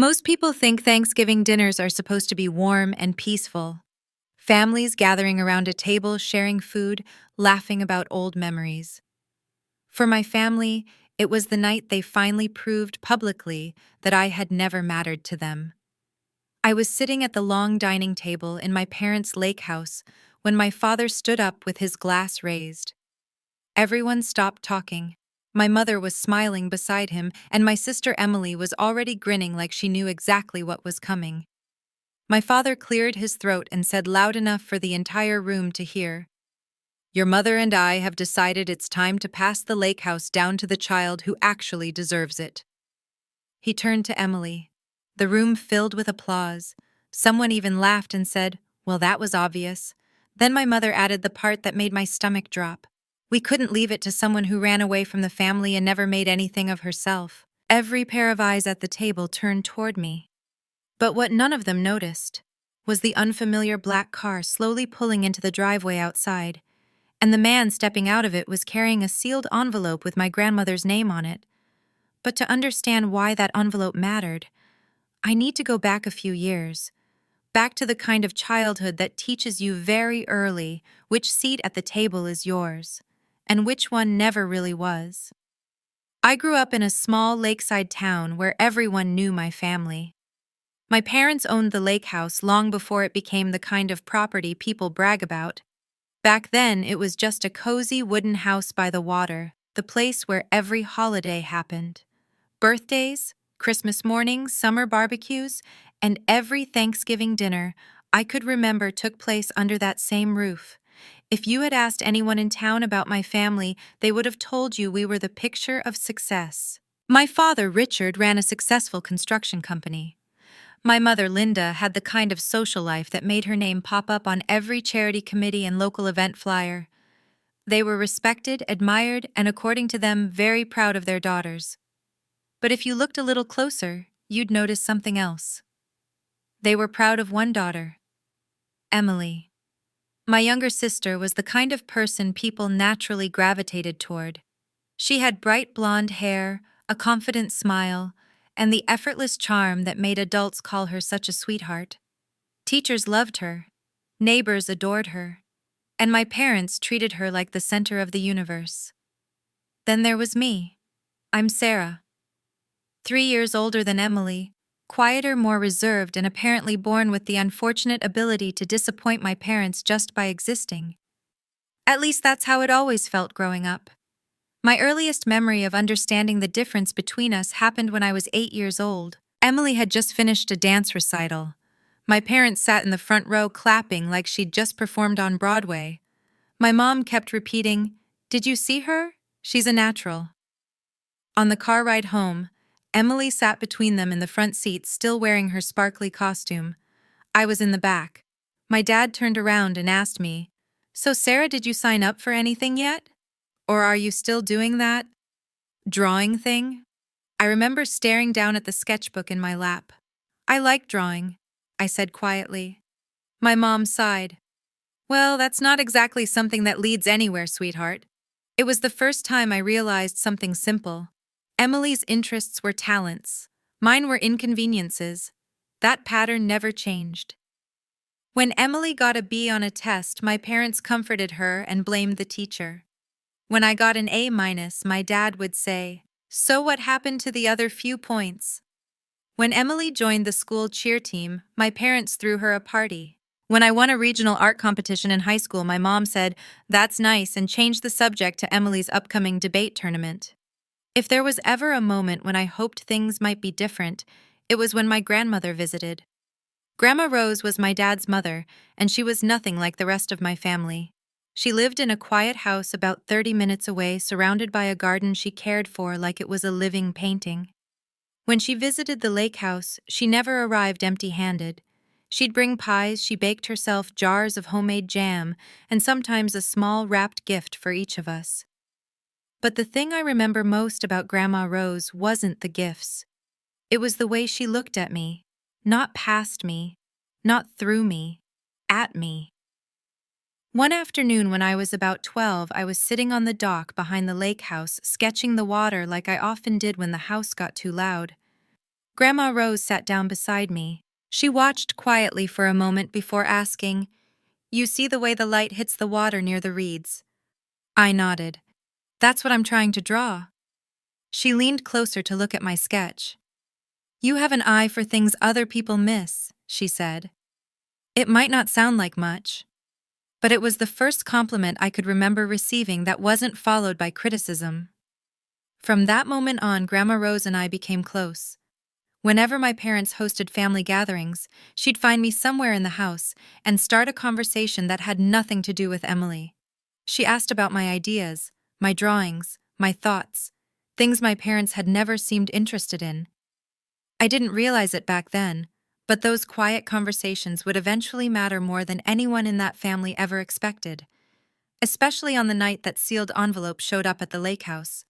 Most people think Thanksgiving dinners are supposed to be warm and peaceful. Families gathering around a table, sharing food, laughing about old memories. For my family, it was the night they finally proved publicly that I had never mattered to them. I was sitting at the long dining table in my parents' lake house when my father stood up with his glass raised. Everyone stopped talking. My mother was smiling beside him, and my sister Emily was already grinning like she knew exactly what was coming. My father cleared his throat and said loud enough for the entire room to hear, "Your mother and I have decided it's time to pass the lake house down to the child who actually deserves it." He turned to Emily. The room filled with applause. Someone even laughed and said, "Well, that was obvious." Then my mother added the part that made my stomach drop. We couldn't leave it to someone who ran away from the family and never made anything of herself. Every pair of eyes at the table turned toward me. But what none of them noticed was the unfamiliar black car slowly pulling into the driveway outside, and the man stepping out of it was carrying a sealed envelope with my grandmother's name on it. But to understand why that envelope mattered, I need to go back a few years, back to the kind of childhood that teaches you very early which seat at the table is yours, and which one never really was. I grew up in a small lakeside town where everyone knew my family. My parents owned the lake house long before it became the kind of property people brag about. Back then, it was just a cozy wooden house by the water, the place where every holiday happened. Birthdays, Christmas mornings, summer barbecues, and every Thanksgiving dinner I could remember took place under that same roof. If you had asked anyone in town about my family, they would have told you we were the picture of success. My father, Richard, ran a successful construction company. My mother, Linda, had the kind of social life that made her name pop up on every charity committee and local event flyer. They were respected, admired, and according to them, very proud of their daughters. But if you looked a little closer, you'd notice something else. They were proud of one daughter, Emily. My younger sister was the kind of person people naturally gravitated toward. She had bright blonde hair, a confident smile, and the effortless charm that made adults call her such a sweetheart. Teachers loved her, neighbors adored her, and my parents treated her like the center of the universe. Then there was me. I'm Sarah. 3 years older than Emily, quieter, more reserved, and apparently born with the unfortunate ability to disappoint my parents just by existing. At least that's how it always felt growing up. My earliest memory of understanding the difference between us happened when I was 8 years old. Emily had just finished a dance recital. My parents sat in the front row clapping like she'd just performed on Broadway. My mom kept repeating, "Did you see her? She's a natural." On the car ride home, Emily sat between them in the front seat, still wearing her sparkly costume. I was in the back. My dad turned around and asked me, "So Sarah, did you sign up for anything yet? Or are you still doing that drawing thing?" I remember staring down at the sketchbook in my lap. "I like drawing," I said quietly. My mom sighed. "Well, that's not exactly something that leads anywhere, sweetheart." It was the first time I realized something simple. Emily's interests were talents. Mine were inconveniences. That pattern never changed. When Emily got a B on a test, my parents comforted her and blamed the teacher. When I got an A-, my dad would say, "So what happened to the other few points?" When Emily joined the school cheer team, my parents threw her a party. When I won a regional art competition in high school, my mom said, "That's nice," and changed the subject to Emily's upcoming debate tournament. If there was ever a moment when I hoped things might be different, it was when my grandmother visited. Grandma Rose was my dad's mother, and she was nothing like the rest of my family. She lived in a quiet house about 30 minutes away, surrounded by a garden she cared for like it was a living painting. When she visited the lake house, she never arrived empty-handed. She'd bring pies she baked herself, jars of homemade jam, and sometimes a small wrapped gift for each of us. But the thing I remember most about Grandma Rose wasn't the gifts. It was the way she looked at me, not past me, not through me, at me. One afternoon when I was about 12, I was sitting on the dock behind the lake house, sketching the water like I often did when the house got too loud. Grandma Rose sat down beside me. She watched quietly for a moment before asking, "You see the way the light hits the water near the reeds?" I nodded. "That's what I'm trying to draw." She leaned closer to look at my sketch. "You have an eye for things other people miss," she said. It might not sound like much, but it was the first compliment I could remember receiving that wasn't followed by criticism. From that moment on, Grandma Rose and I became close. Whenever my parents hosted family gatherings, she'd find me somewhere in the house and start a conversation that had nothing to do with Emily. She asked about my ideas, my drawings, my thoughts, things my parents had never seemed interested in. I didn't realize it back then, but those quiet conversations would eventually matter more than anyone in that family ever expected, especially on the night that sealed envelope showed up at the lake house.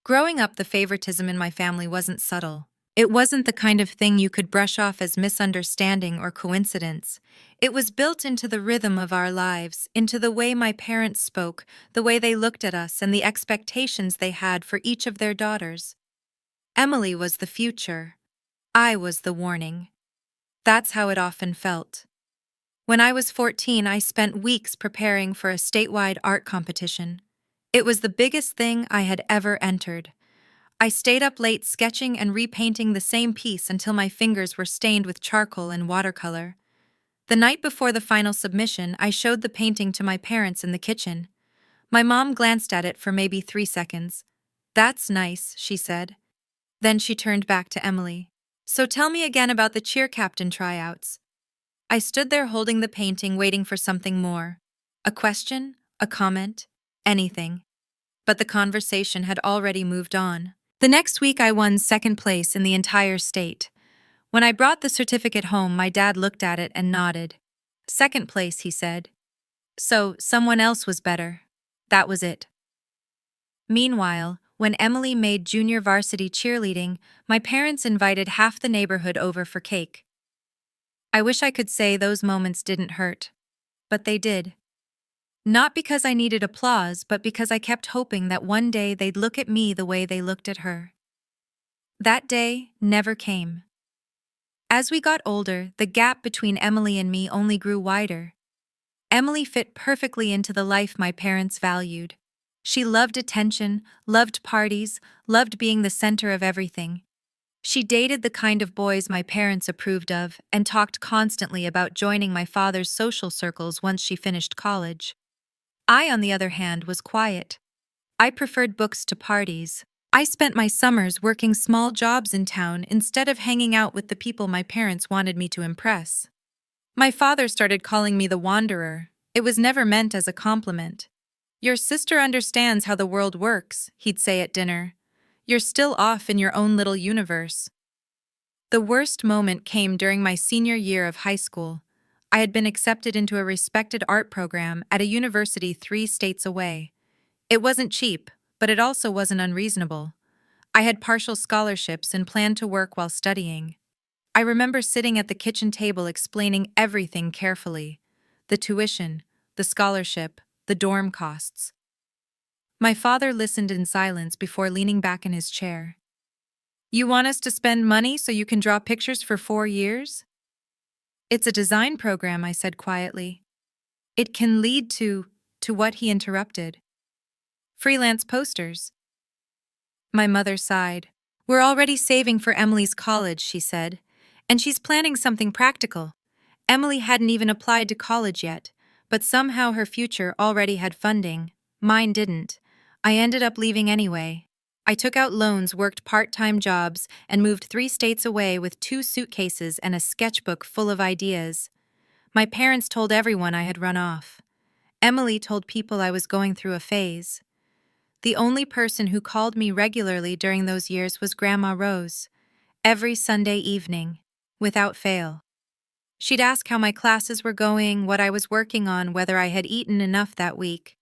Growing up, the favoritism in my family wasn't subtle. It wasn't the kind of thing you could brush off as misunderstanding or coincidence. It was built into the rhythm of our lives, into the way my parents spoke, the way they looked at us, and the expectations they had for each of their daughters. Emily was the future. I was the warning. That's how it often felt. When I was 14, I spent weeks preparing for a statewide art competition. It was the biggest thing I had ever entered. I stayed up late sketching and repainting the same piece until my fingers were stained with charcoal and watercolor. The night before the final submission, I showed the painting to my parents in the kitchen. My mom glanced at it for maybe 3 seconds. "That's nice," she said. Then she turned back to Emily. "So tell me again about the cheer captain tryouts." I stood there holding the painting, waiting for something more. A question? A comment? Anything. But the conversation had already moved on. The next week, I won second place in the entire state. When I brought the certificate home, my dad looked at it and nodded. "Second place," he said. "So, someone else was better." That was it. Meanwhile, when Emily made junior varsity cheerleading, my parents invited half the neighborhood over for cake. I wish I could say those moments didn't hurt. But they did. Not because I needed applause, but because I kept hoping that one day they'd look at me the way they looked at her. That day never came. As we got older, the gap between Emily and me only grew wider. Emily fit perfectly into the life my parents valued. She loved attention, loved parties, loved being the center of everything. She dated the kind of boys my parents approved of and talked constantly about joining my father's social circles once she finished college. I, on the other hand, was quiet. I preferred books to parties. I spent my summers working small jobs in town instead of hanging out with the people my parents wanted me to impress. My father started calling me the wanderer. It was never meant as a compliment. "Your sister understands how the world works," he'd say at dinner. "You're still off in your own little universe." The worst moment came during my senior year of high school. I had been accepted into a respected art program at a university 3 states away. It wasn't cheap, but it also wasn't unreasonable. I had partial scholarships and planned to work while studying. I remember sitting at the kitchen table explaining everything carefully: the tuition, the scholarship, the dorm costs. My father listened in silence before leaning back in his chair. "You want us to spend money so you can draw pictures for 4 years?" "It's a design program," I said quietly. "It can lead to what?" he interrupted. "Freelance posters." My mother sighed. "We're already saving for Emily's college," she said, "and she's planning something practical. Emily hadn't even applied to college yet, but somehow her future already had funding. Mine didn't. I ended up leaving anyway. I took out loans, worked part-time jobs, and moved 3 states away with 2 suitcases and a sketchbook full of ideas. My parents told everyone I had run off. Emily told people I was going through a phase. The only person who called me regularly during those years was Grandma Rose. Every Sunday evening, without fail. She'd ask how my classes were going, what I was working on, whether I had eaten enough that week.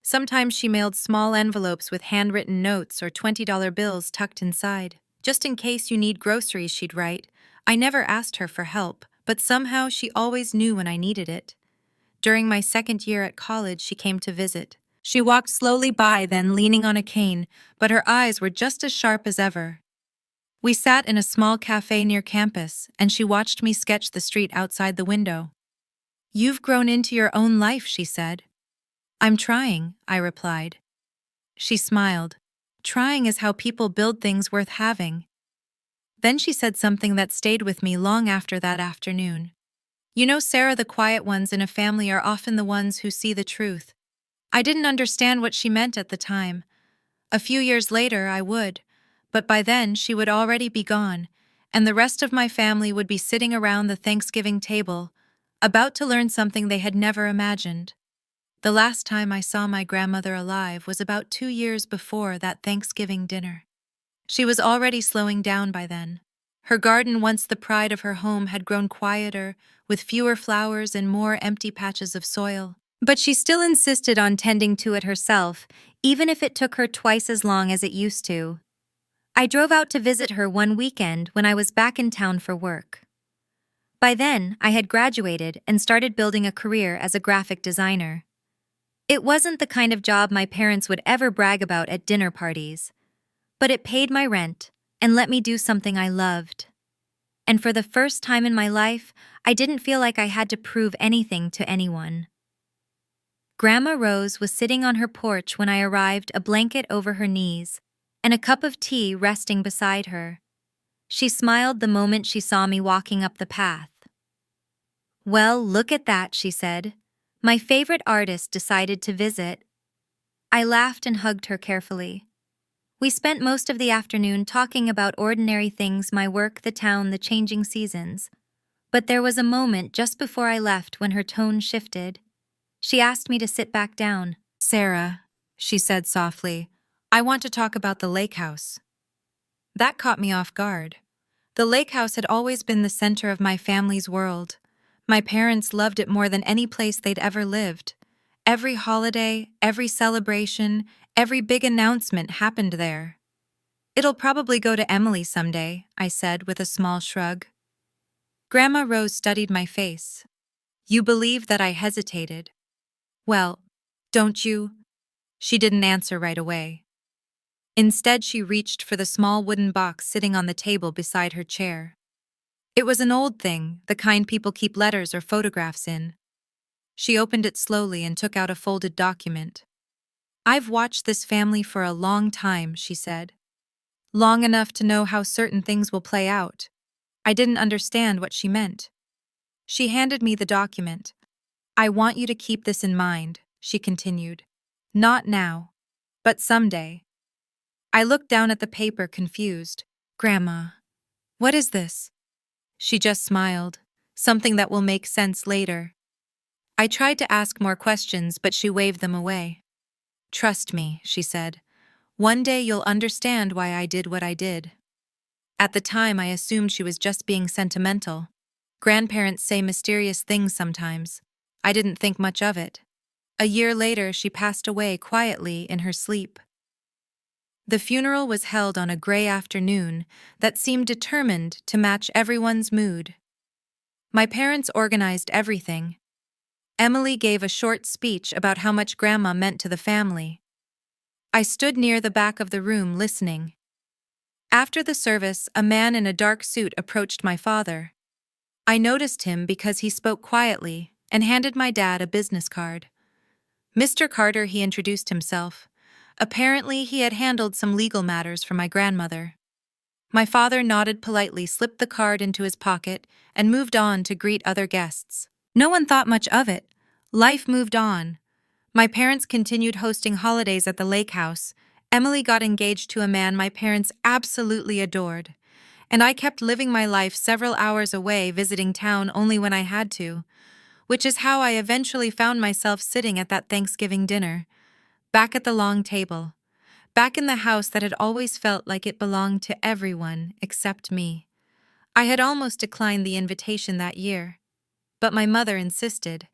Sometimes she mailed small envelopes with handwritten notes or $20 bills tucked inside. "Just in case you need groceries," she'd write. I never asked her for help, but somehow she always knew when I needed it. During my second year at college, she came to visit. She walked slowly by then, leaning on a cane, but her eyes were just as sharp as ever. We sat in a small cafe near campus, and she watched me sketch the street outside the window. "You've grown into your own life," she said. "I'm trying," I replied. She smiled. "Trying is how people build things worth having." Then she said something that stayed with me long after that afternoon. "You know, Sarah, the quiet ones in a family are often the ones who see the truth." I didn't understand what she meant at the time. A few years later, I would, but by then she would already be gone, and the rest of my family would be sitting around the Thanksgiving table, about to learn something they had never imagined. The last time I saw my grandmother alive was about 2 years before that Thanksgiving dinner. She was already slowing down by then. Her garden, once the pride of her home, had grown quieter, with fewer flowers and more empty patches of soil. But she still insisted on tending to it herself, even if it took her twice as long as it used to. I drove out to visit her one weekend when I was back in town for work. By then, I had graduated and started building a career as a graphic designer. It wasn't the kind of job my parents would ever brag about at dinner parties, but it paid my rent and let me do something I loved. And for the first time in my life, I didn't feel like I had to prove anything to anyone. Grandma Rose was sitting on her porch when I arrived, a blanket over her knees, and a cup of tea resting beside her. She smiled the moment she saw me walking up the path. "Well, look at that," she said. "My favorite artist decided to visit." I laughed and hugged her carefully. We spent most of the afternoon talking about ordinary things: my work, the town, the changing seasons. But there was a moment just before I left when her tone shifted. She asked me to sit back down. "Sarah," she said softly, "I want to talk about the lake house." That caught me off guard. The lake house had always been the center of my family's world. My parents loved it more than any place they'd ever lived. Every holiday, every celebration, every big announcement happened there. "It'll probably go to Emily someday," I said with a small shrug. Grandma Rose studied my face. "You believe that I hesitated." "Well, don't you?" She didn't answer right away. Instead, she reached for the small wooden box sitting on the table beside her chair. It was an old thing, the kind people keep letters or photographs in. She opened it slowly and took out a folded document. "I've watched this family for a long time," she said. "Long enough to know how certain things will play out." I didn't understand what she meant. She handed me the document. "I want you to keep this in mind," she continued. "Not now, but someday." I looked down at the paper, confused. "Grandma, what is this?" She just smiled. "Something that will make sense later." I tried to ask more questions, but she waved them away. "Trust me," she said. "One day you'll understand why I did what I did." At the time, I assumed she was just being sentimental. Grandparents say mysterious things sometimes. I didn't think much of it. A year later, she passed away quietly in her sleep. The funeral was held on a gray afternoon that seemed determined to match everyone's mood. My parents organized everything. Emily gave a short speech about how much Grandma meant to the family. I stood near the back of the room listening. After the service, a man in a dark suit approached my father. I noticed him because he spoke quietly and handed my dad a business card. "Mr. Carter," he introduced himself. Apparently, he had handled some legal matters for my grandmother. My father nodded politely, slipped the card into his pocket, and moved on to greet other guests. No one thought much of it. Life moved on. My parents continued hosting holidays at the lake house. Emily got engaged to a man my parents absolutely adored. And I kept living my life several hours away, visiting town only when I had to, which is how I eventually found myself sitting at that Thanksgiving dinner, back at the long table, back in the house that had always felt like it belonged to everyone except me. I had almost declined the invitation that year, but my mother insisted.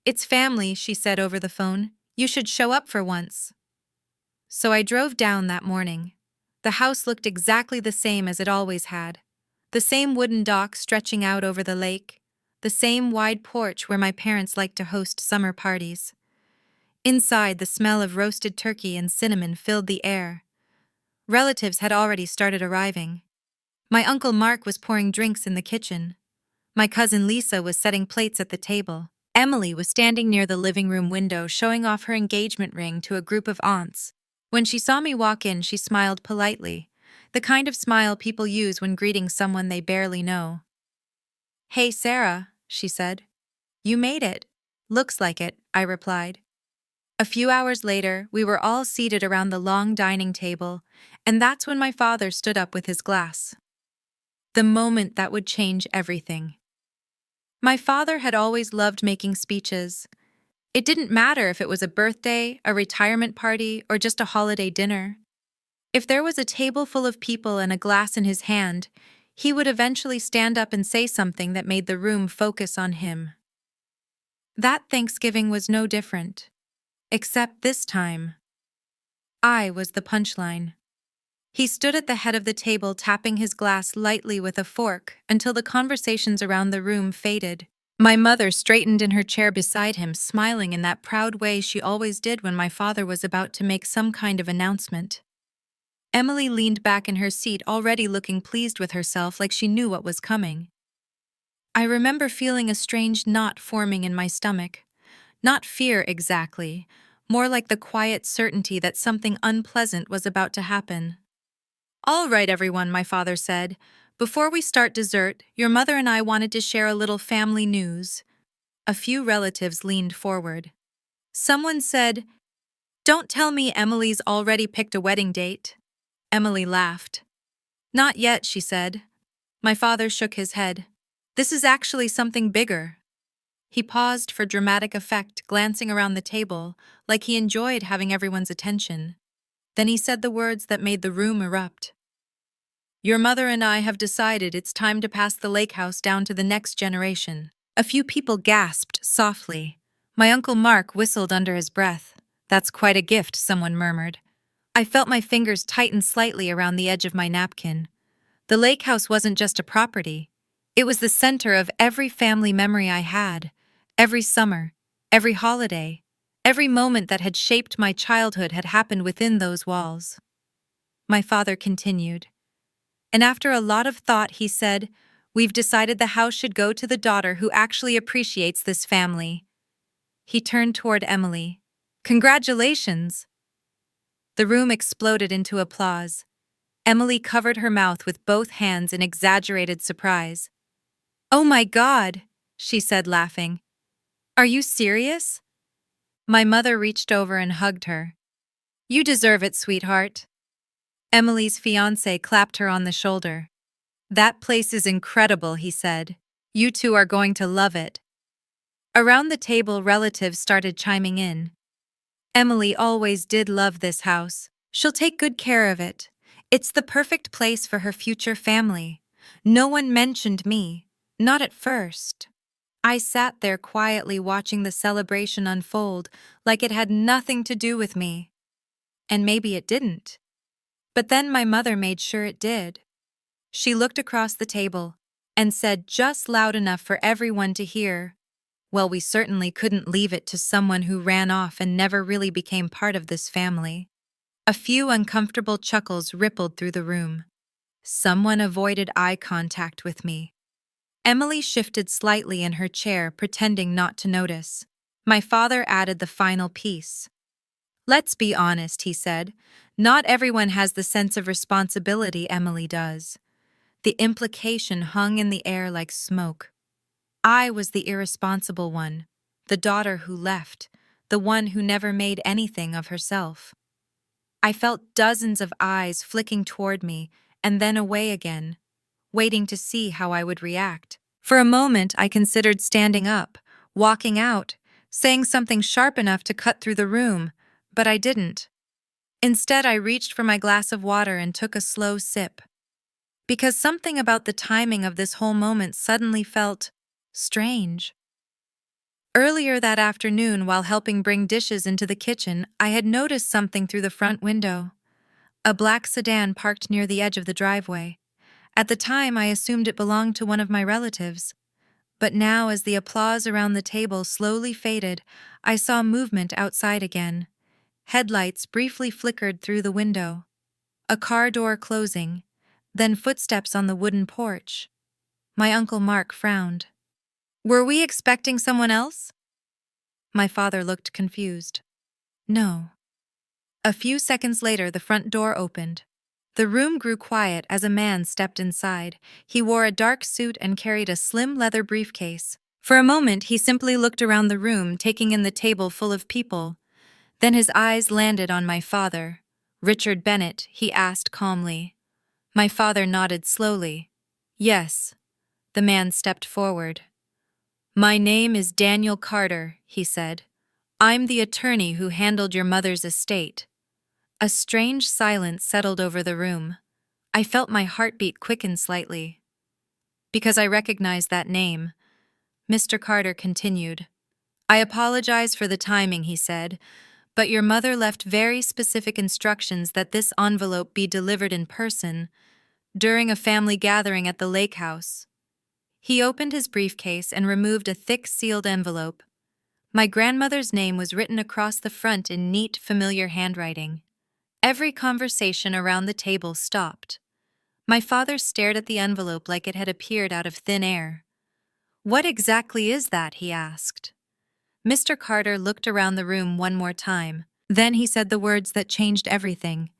"It's family," she said over the phone. "You should show up for once." So I drove down that morning. The house looked exactly the same as it always had. The same wooden dock stretching out over the lake. The same wide porch where my parents liked to host summer parties. Inside, the smell of roasted turkey and cinnamon filled the air. Relatives had already started arriving. My Uncle Mark was pouring drinks in the kitchen. My cousin Lisa was setting plates at the table. Emily was standing near the living room window showing off her engagement ring to a group of aunts. When she saw me walk in, she smiled politely, the kind of smile people use when greeting someone they barely know. "Hey, Sarah," she said. "You made it." "Looks like it," I replied. A few hours later, we were all seated around the long dining table, and that's when my father stood up with his glass. The moment that would change everything. My father had always loved making speeches. It didn't matter if it was a birthday, a retirement party, or just a holiday dinner. If there was a table full of people and a glass in his hand, he would eventually stand up and say something that made the room focus on him. That Thanksgiving was no different. Except this time, I was the punchline. He stood at the head of the table tapping his glass lightly with a fork until the conversations around the room faded. My mother straightened in her chair beside him, smiling in that proud way she always did when my father was about to make some kind of announcement. Emily leaned back in her seat, already looking pleased with herself, like she knew what was coming. I remember feeling a strange knot forming in my stomach. Not fear exactly, more like the quiet certainty that something unpleasant was about to happen. "All right, everyone," my father said. "Before we start dessert, your mother and I wanted to share a little family news." A few relatives leaned forward. Someone said, "Don't tell me Emily's already picked a wedding date." Emily laughed. "Not yet," she said. My father shook his head. "This is actually something bigger." He paused for dramatic effect, glancing around the table, like he enjoyed having everyone's attention. Then he said the words that made the room erupt. "Your mother and I have decided it's time to pass the lake house down to the next generation." A few people gasped softly. My Uncle Mark whistled under his breath. "That's quite a gift," someone murmured. I felt my fingers tighten slightly around the edge of my napkin. The lake house wasn't just a property. It was the center of every family memory I had. Every summer, every holiday, every moment that had shaped my childhood had happened within those walls. My father continued. And after a lot of thought, he said, "We've decided the house should go to the daughter who actually appreciates this family." He turned toward Emily. "Congratulations!" The room exploded into applause. Emily covered her mouth with both hands in exaggerated surprise. "Oh my God," she said, laughing. "Are you serious?" My mother reached over and hugged her. "You deserve it, sweetheart." Emily's fiancé clapped her on the shoulder. "That place is incredible," he said. "You two are going to love it." Around the table, relatives started chiming in. "Emily always did love this house. She'll take good care of it. It's the perfect place for her future family." No one mentioned me, not at first. I sat there quietly watching the celebration unfold like it had nothing to do with me. And maybe it didn't. But then my mother made sure it did. She looked across the table and said just loud enough for everyone to hear, "Well, we certainly couldn't leave it to someone who ran off and never really became part of this family." A few uncomfortable chuckles rippled through the room. Someone avoided eye contact with me. Emily shifted slightly in her chair, pretending not to notice. My father added the final piece. "Let's be honest," he said. "Not everyone has the sense of responsibility Emily does." The implication hung in the air like smoke. I was the irresponsible one, the daughter who left, the one who never made anything of herself. I felt dozens of eyes flicking toward me and then away again, waiting to see how I would react. For a moment, I considered standing up, walking out, saying something sharp enough to cut through the room, but I didn't. Instead, I reached for my glass of water and took a slow sip. Because something about the timing of this whole moment suddenly felt strange. Earlier that afternoon, while helping bring dishes into the kitchen, I had noticed something through the front window. A black sedan parked near the edge of the driveway. At the time, I assumed it belonged to one of my relatives. But now, as the applause around the table slowly faded, I saw movement outside again. Headlights briefly flickered through the window. A car door closing. Then footsteps on the wooden porch. My Uncle Mark frowned. Were we expecting someone else? My father looked confused. No. A few seconds later, the front door opened. The room grew quiet as a man stepped inside. He wore a dark suit and carried a slim leather briefcase. For a moment, he simply looked around the room, taking in the table full of people. Then his eyes landed on my father. "Richard Bennett," he asked calmly. My father nodded slowly. "Yes." The man stepped forward. "My name is Daniel Carter," he said. "I'm the attorney who handled your mother's estate." A strange silence settled over the room. I felt my heartbeat quicken slightly. Because I recognized that name. Mr. Carter continued. "I apologize for the timing," he said, "but your mother left very specific instructions that this envelope be delivered in person during a family gathering at the lake house." He opened his briefcase and removed a thick sealed envelope. My grandmother's name was written across the front in neat, familiar handwriting. Every conversation around the table stopped. My father stared at the envelope like it had appeared out of thin air. "What exactly is that?" he asked. Mr. Carter looked around the room one more time. Then he said the words that changed everything.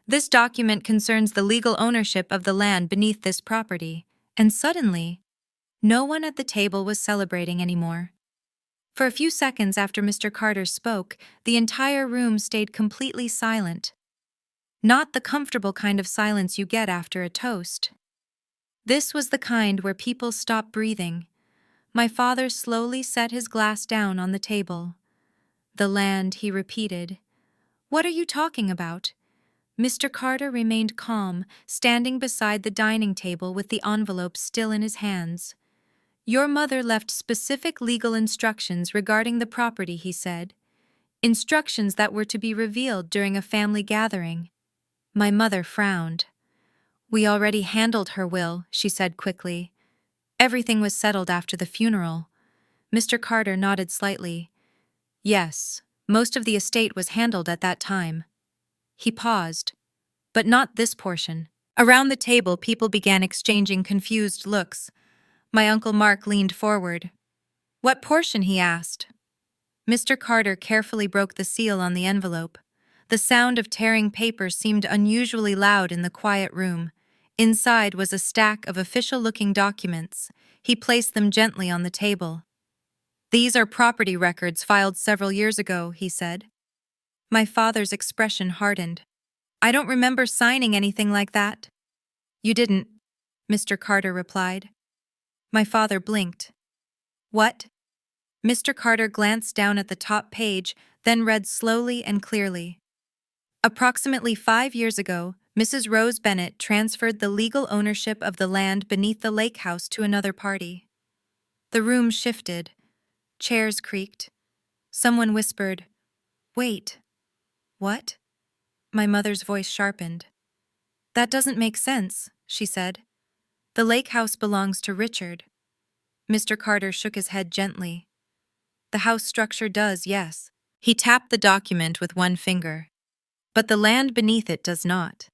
"This document concerns the legal ownership of the land beneath this property." And suddenly, no one at the table was celebrating anymore. For a few seconds after Mr. Carter spoke, the entire room stayed completely silent. Not the comfortable kind of silence you get after a toast. This was the kind where people stop breathing. My father slowly set his glass down on the table. "The land," he repeated. "What are you talking about?" Mr. Carter remained calm, standing beside the dining table with the envelope still in his hands. "Your mother left specific legal instructions regarding the property," he said. "Instructions that were to be revealed during a family gathering." My mother frowned. "We already handled her will," she said quickly. "Everything was settled after the funeral." Mr. Carter nodded slightly. "Yes, most of the estate was handled at that time." He paused. "But not this portion." Around the table, people began exchanging confused looks. My Uncle Mark leaned forward. "What portion?" he asked. Mr. Carter carefully broke the seal on the envelope. The sound of tearing paper seemed unusually loud in the quiet room. Inside was a stack of official-looking documents. He placed them gently on the table. "These are property records filed several years ago," he said. My father's expression hardened. "I don't remember signing anything like that." "You didn't," Mr. Carter replied. My father blinked. "What?" Mr. Carter glanced down at the top page, then read slowly and clearly. "Approximately 5 years ago, Mrs. Rose Bennett transferred the legal ownership of the land beneath the lake house to another party." The room shifted. Chairs creaked. Someone whispered, "Wait. What?" My mother's voice sharpened. "That doesn't make sense," she said. "The lake house belongs to Richard." Mr. Carter shook his head gently. "The house structure does, yes." He tapped the document with one finger. "But the land beneath it does not."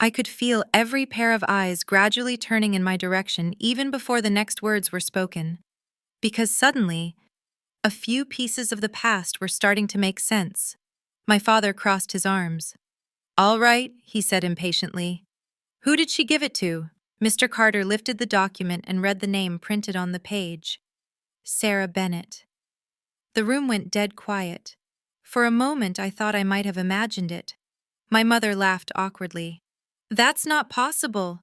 I could feel every pair of eyes gradually turning in my direction even before the next words were spoken. Because suddenly, a few pieces of the past were starting to make sense. My father crossed his arms. "All right," he said impatiently. "Who did she give it to?" Mr. Carter lifted the document and read the name printed on the page. Sarah Bennett. The room went dead quiet. For a moment I thought I might have imagined it. My mother laughed awkwardly. "That's not possible."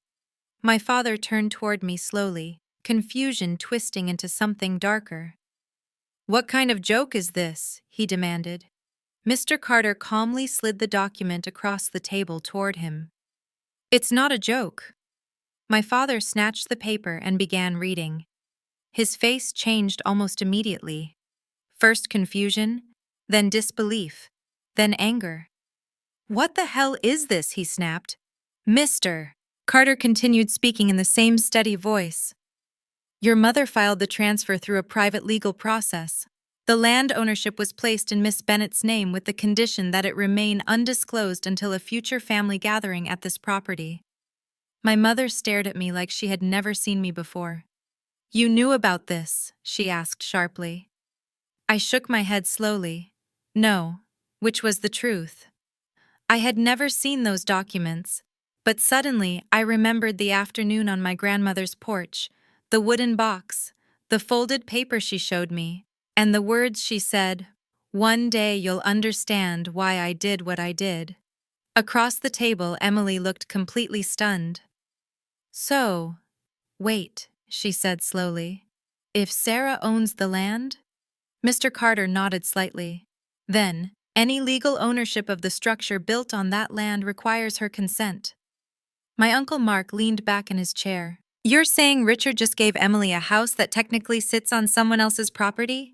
My father turned toward me slowly, confusion twisting into something darker. "What kind of joke is this?" he demanded. Mr. Carter calmly slid the document across the table toward him. "It's not a joke." My father snatched the paper and began reading. His face changed almost immediately. First confusion, then disbelief, then anger. "What the hell is this?" he snapped. "Mr." Carter continued speaking in the same steady voice. "Your mother filed the transfer through a private legal process. The land ownership was placed in Miss Bennett's name with the condition that it remain undisclosed until a future family gathering at this property." My mother stared at me like she had never seen me before. You knew about this, she asked sharply. I shook my head slowly. No, which was the truth. I had never seen those documents, but suddenly I remembered the afternoon on my grandmother's porch, the wooden box, the folded paper she showed me, and the words she said, "One day you'll understand why I did what I did." Across the table, Emily looked completely stunned. So, wait, she said slowly. If Sarah owns the land? Mr. Carter nodded slightly. Then, any legal ownership of the structure built on that land requires her consent. My Uncle Mark leaned back in his chair. You're saying Richard just gave Emily a house that technically sits on someone else's property?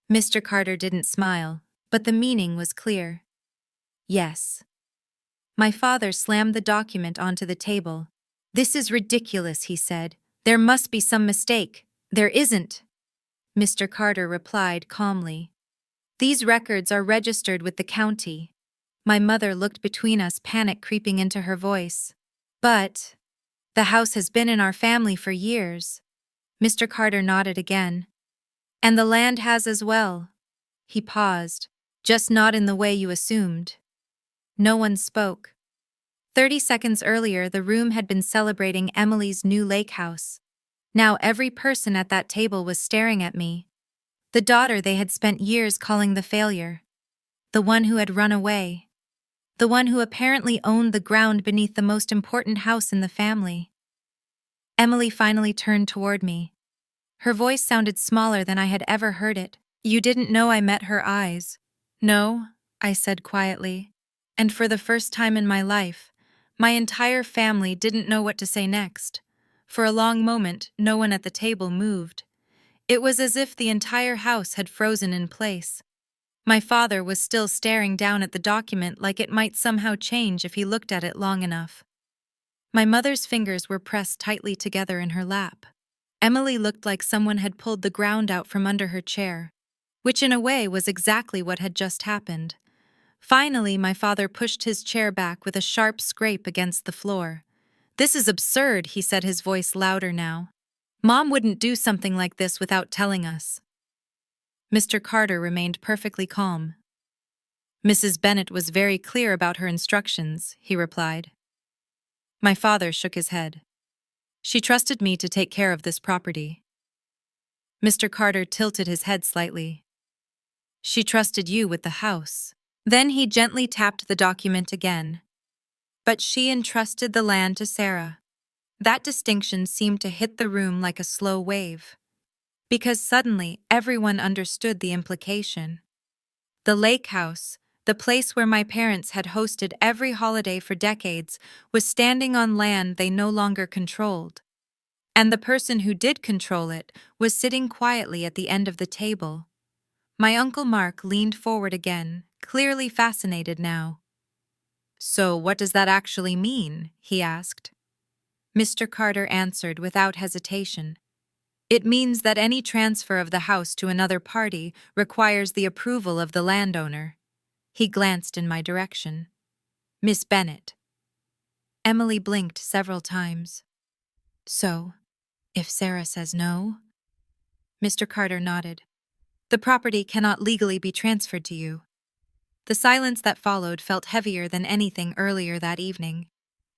Mr. Carter didn't smile, but the meaning was clear. Yes. My father slammed the document onto the table. This is ridiculous, he said. There must be some mistake. There isn't. Mr. Carter replied calmly. These records are registered with the county. My mother looked between us, panic creeping into her voice. But the house has been in our family for years. Mr. Carter nodded again. And the land has as well. He paused, just not in the way you assumed. No one spoke. 30 seconds earlier, the room had been celebrating Emily's new lake house. Now every person at that table was staring at me. The daughter they had spent years calling the failure. The one who had run away. The one who apparently owned the ground beneath the most important house in the family. Emily finally turned toward me. Her voice sounded smaller than I had ever heard it. You didn't know I met her eyes. No, I said quietly. And for the first time in my life, my entire family didn't know what to say next. For a long moment, no one at the table moved. It was as if the entire house had frozen in place. My father was still staring down at the document like it might somehow change if he looked at it long enough. My mother's fingers were pressed tightly together in her lap. Emily looked like someone had pulled the ground out from under her chair, which in a way was exactly what had just happened. Finally, my father pushed his chair back with a sharp scrape against the floor. This is absurd, he said, his voice louder now. Mom wouldn't do something like this without telling us. Mr. Carter remained perfectly calm. Mrs. Bennet was very clear about her instructions, he replied. My father shook his head. She trusted me to take care of this property. Mr. Carter tilted his head slightly. She trusted you with the house. Then he gently tapped the document again. But she entrusted the land to Sarah. That distinction seemed to hit the room like a slow wave. Because suddenly everyone understood the implication. The lake house, the place where my parents had hosted every holiday for decades, was standing on land they no longer controlled. And the person who did control it was sitting quietly at the end of the table. My Uncle Mark leaned forward again, clearly fascinated now. So what does that actually mean? He asked. Mr. Carter answered without hesitation. It means that any transfer of the house to another party requires the approval of the landowner. He glanced in my direction. Miss Bennet. Emily blinked several times. So, if Sarah says no? Mr. Carter nodded. The property cannot legally be transferred to you. The silence that followed felt heavier than anything earlier that evening.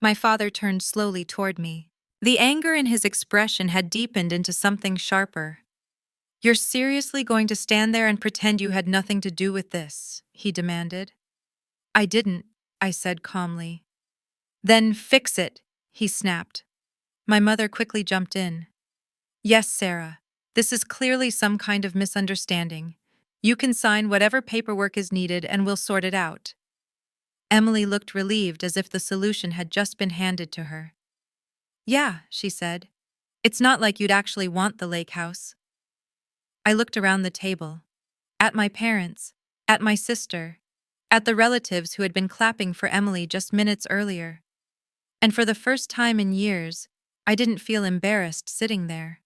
My father turned slowly toward me. The anger in his expression had deepened into something sharper. You're seriously going to stand there and pretend you had nothing to do with this? He demanded. I didn't, I said calmly. Then fix it, he snapped. My mother quickly jumped in. Yes, Sarah, this is clearly some kind of misunderstanding. You can sign whatever paperwork is needed and we'll sort it out. Emily looked relieved as if the solution had just been handed to her. Yeah, she said. It's not like you'd actually want the lake house. I looked around the table. At my parents, at my sister, at the relatives who had been clapping for Emily just minutes earlier. And for the first time in years, I didn't feel embarrassed sitting there.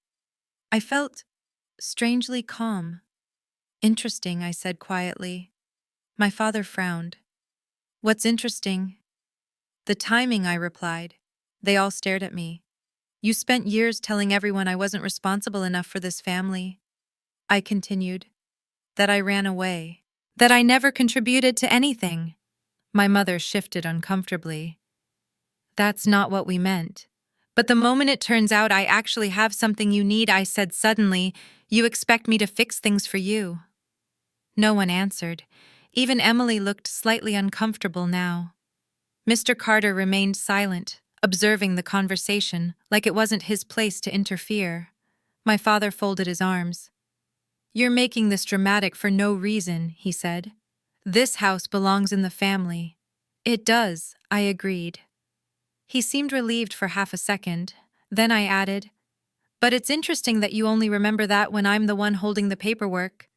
I felt strangely calm. Interesting, I said quietly. My father frowned. What's interesting? The timing, I replied. They all stared at me. You spent years telling everyone I wasn't responsible enough for this family. I continued. That I ran away. That I never contributed to anything. My mother shifted uncomfortably. That's not what we meant. But the moment it turns out I actually have something you need, I said suddenly, you expect me to fix things for you. No one answered. Even Emily looked slightly uncomfortable now. Mr. Carter remained silent, observing the conversation like it wasn't his place to interfere. My father folded his arms. You're making this dramatic for no reason, he said. This house belongs in the family. It does, I agreed. He seemed relieved for half a second. Then I added, but it's interesting that you only remember that when I'm the one holding the paperwork.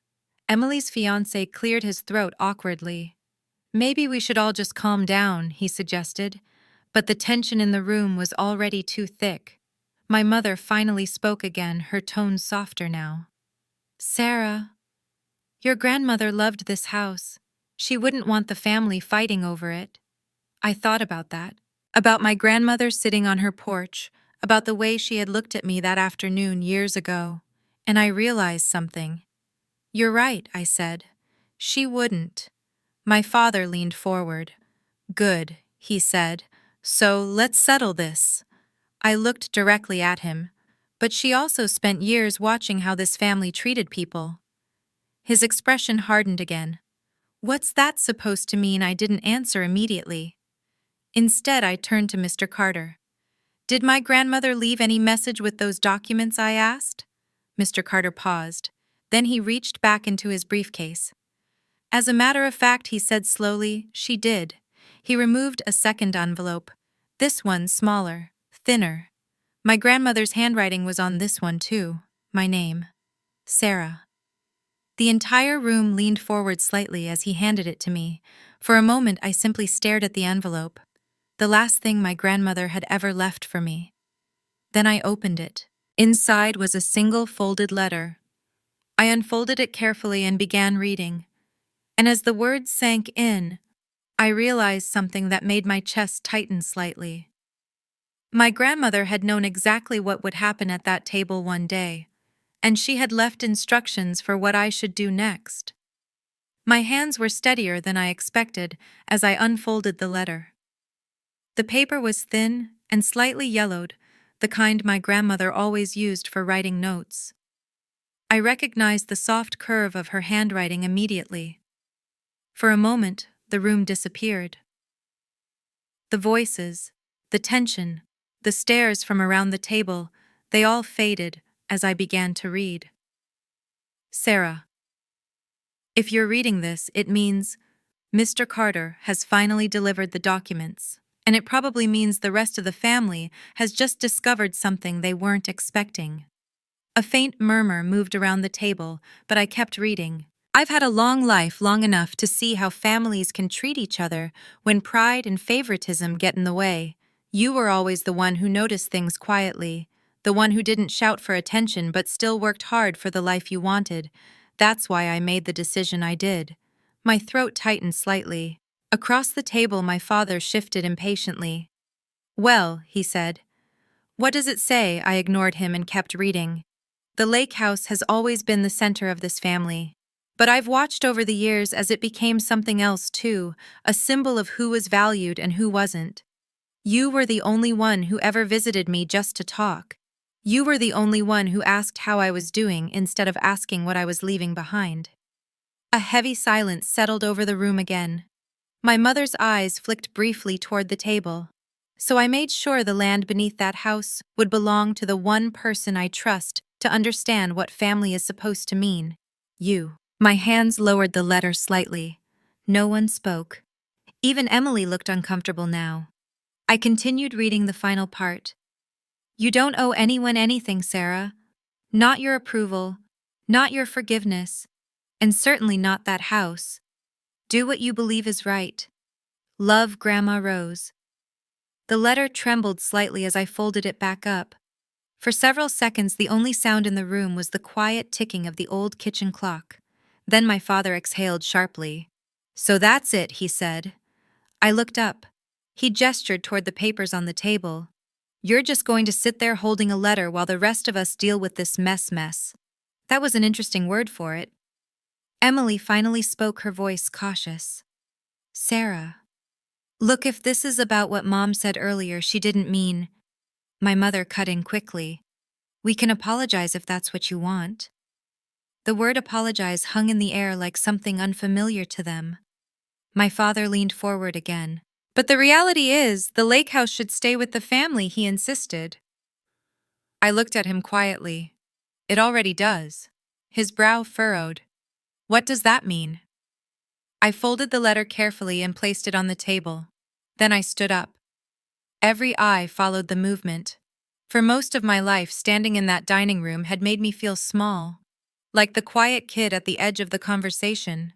Emily's fiancé cleared his throat awkwardly. Maybe we should all just calm down, he suggested. But the tension in the room was already too thick. My mother finally spoke again, her tone softer now. Sarah, your grandmother loved this house. She wouldn't want the family fighting over it. I thought about that. About my grandmother sitting on her porch, about the way she had looked at me that afternoon years ago. And I realized something. You're right, I said. She wouldn't. My father leaned forward. Good, he said. So let's settle this. I looked directly at him. But she also spent years watching how this family treated people. His expression hardened again. What's that supposed to mean? I didn't answer immediately. Instead, I turned to Mr. Carter. Did my grandmother leave any message with those documents? I asked. Mr. Carter paused. Then he reached back into his briefcase. As a matter of fact, he said slowly, she did. He removed a second envelope. This one smaller, thinner. My grandmother's handwriting was on this one too. My name. Sarah. The entire room leaned forward slightly as he handed it to me. For a moment, I simply stared at the envelope. The last thing my grandmother had ever left for me. Then I opened it. Inside was a single folded letter. I unfolded it carefully and began reading. And as the words sank in, I realized something that made my chest tighten slightly. My grandmother had known exactly what would happen at that table one day, and she had left instructions for what I should do next. My hands were steadier than I expected as I unfolded the letter. The paper was thin and slightly yellowed, the kind my grandmother always used for writing notes. I recognized the soft curve of her handwriting immediately. For a moment, the room disappeared. The voices, the tension, the stares from around the table, they all faded as I began to read. Sarah. If you're reading this, it means Mr. Carter has finally delivered the documents, and it probably means the rest of the family has just discovered something they weren't expecting. A faint murmur moved around the table, but I kept reading. I've had a long life, long enough to see how families can treat each other when pride and favoritism get in the way. You were always the one who noticed things quietly, the one who didn't shout for attention but still worked hard for the life you wanted. That's why I made the decision I did. My throat tightened slightly. Across the table, my father shifted impatiently. Well, he said. What does it say? I ignored him and kept reading. The lake house has always been the center of this family. But I've watched over the years as it became something else too, a symbol of who was valued and who wasn't. You were the only one who ever visited me just to talk. You were the only one who asked how I was doing instead of asking what I was leaving behind. A heavy silence settled over the room again. My mother's eyes flicked briefly toward the table. So I made sure the land beneath that house would belong to the one person I trust to understand what family is supposed to mean. You. My hands lowered the letter slightly. No one spoke. Even Emily looked uncomfortable now. I continued reading the final part. You don't owe anyone anything, Sarah. Not your approval, not your forgiveness, and certainly not that house. Do what you believe is right. Love, Grandma Rose. The letter trembled slightly as I folded it back up. For several seconds, the only sound in the room was the quiet ticking of the old kitchen clock. Then my father exhaled sharply. So that's it, he said. I looked up. He gestured toward the papers on the table. You're just going to sit there holding a letter while the rest of us deal with this mess. That was an interesting word for it. Emily finally spoke, her voice cautious. Sarah. Look, if this is about what Mom said earlier, she didn't mean. My mother cut in quickly. We can apologize if that's what you want. The word apologize hung in the air like something unfamiliar to them. My father leaned forward again. But the reality is, the lake house should stay with the family, he insisted. I looked at him quietly. It already does. His brow furrowed. What does that mean? I folded the letter carefully and placed it on the table. Then I stood up. Every eye followed the movement. For most of my life, standing in that dining room had made me feel small, like the quiet kid at the edge of the conversation.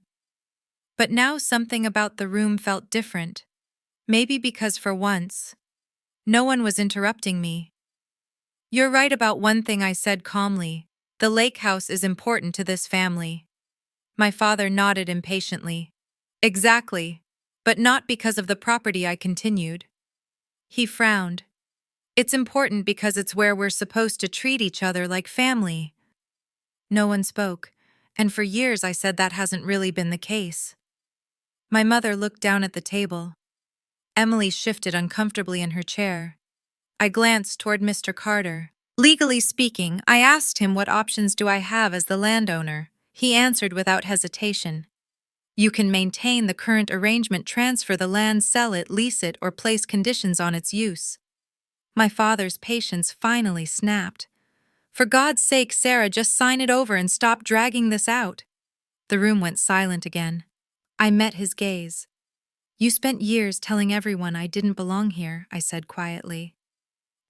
But now something about the room felt different. Maybe because for once, no one was interrupting me. You're right about one thing, I said calmly. The lake house is important to this family. My father nodded impatiently. Exactly, but not because of the property, I continued. He frowned. It's important because it's where we're supposed to treat each other like family. No one spoke, and for years I said that hasn't really been the case. My mother looked down at the table. Emily shifted uncomfortably in her chair. I glanced toward Mr. Carter. Legally speaking, I asked him what options do I have as the landowner. He answered without hesitation. You can maintain the current arrangement, transfer the land, sell it, lease it, or place conditions on its use. My father's patience finally snapped. For God's sake, Sarah, just sign it over and stop dragging this out. The room went silent again. I met his gaze. You spent years telling everyone I didn't belong here, I said quietly.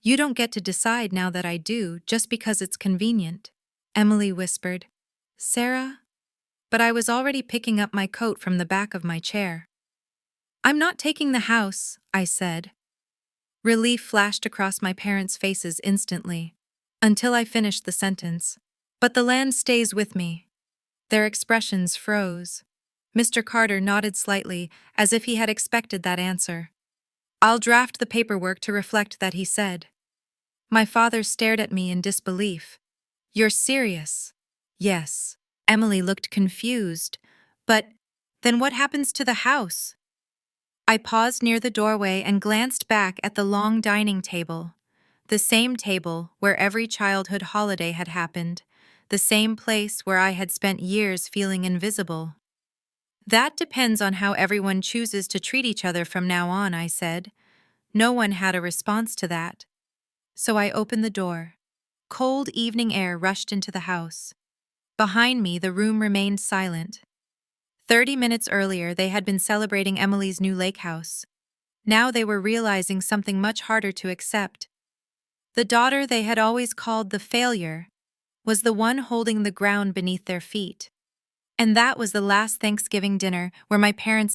You don't get to decide now that I do, just because it's convenient. Emily whispered. Sarah? But I was already picking up my coat from the back of my chair. I'm not taking the house, I said. Relief flashed across my parents' faces instantly, until I finished the sentence. But the land stays with me. Their expressions froze. Mr. Carter nodded slightly, as if he had expected that answer. I'll draft the paperwork to reflect that, he said. My father stared at me in disbelief. You're serious? Yes. Emily looked confused. But then what happens to the house? I paused near the doorway and glanced back at the long dining table. The same table where every childhood holiday had happened. The same place where I had spent years feeling invisible. That depends on how everyone chooses to treat each other from now on, I said. No one had a response to that. So I opened the door. Cold evening air rushed into the house. Behind me, the room remained silent. 30 minutes earlier, they had been celebrating Emily's new lake house. Now they were realizing something much harder to accept. The daughter they had always called the failure was the one holding the ground beneath their feet. And that was the last Thanksgiving dinner where my parents